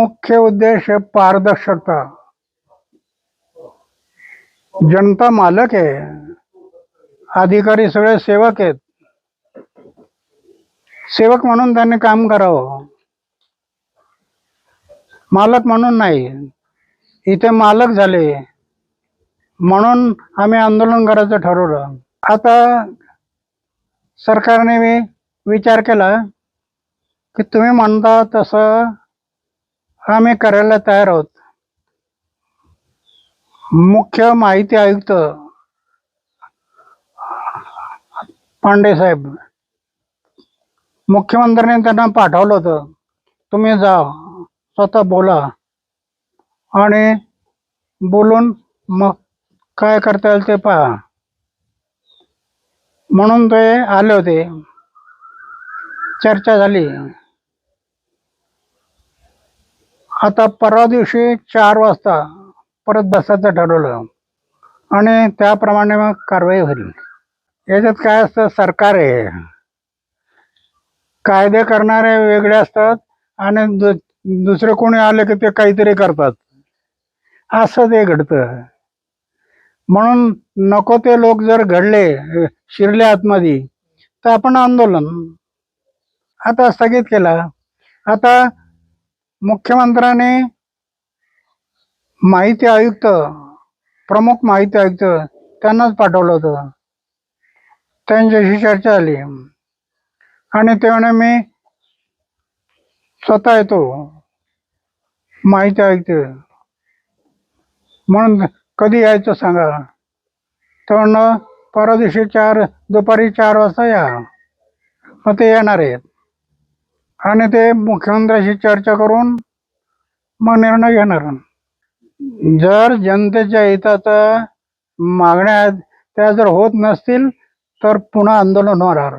मुख्य उद्देश है पारदर्शकता। जनता मालक आहे, अधिकारी सगळे सेवक आहेत। सेवक म्हणून त्यांनी काम करावं, मालक म्हणून नाही। इथे मालक झाले म्हणून आम्ही आंदोलन करायचं ठरवलं। आता सरकारने विचार केला की तुम्ही म्हणता तसं आम्ही करायला तयार आहोत। मुख्य माहिती आयुक्त पांडे साहेब, मुख्यमंत्र्यांनी त्यांना पाठवलं होतं, तुम्ही जा स्वतः बोला आणि बोलून मग काय करता येईल ते पहा। म्हणून ते आले होते, चर्चा झाली। आता परवा दिवशी 4 वाजता परत बसायचं ठरवलं आणि त्याप्रमाणे मग कारवाई होईल। याच्यात काय असतं, सरकार आहे, कायदे करणारे वेगळे असतात आणि दुसरे कोणी आले की ते काहीतरी करतात, असं ते घडतं। म्हणून नको ते लोक जर घडले, शिरले आतमध्ये, तर आपण आंदोलन आता स्थगित केलं। आता मुख्यमंत्र्यांनी माहिती आयुक्त, प्रमुख माहिती आयुक्त त्यांनाच पाठवलं होतं, त्यांच्याशी चर्चा झाली आणि ते म्हणे मी स्वतः येतो माहिती आयुक्त म्हणून, कधी यायचं सांगा। तर म्हणणं परवा दिवशी दुपारी 4 वाजता या। मग ते येणार आहेत आणि ते मुख्यमंत्र्यांशी चर्चा करून मग निर्णय घेणार। जर जनतेच्या हिताच्या मागण्या त्या जर होत नसतील तर पुन्हा आंदोलन होणार।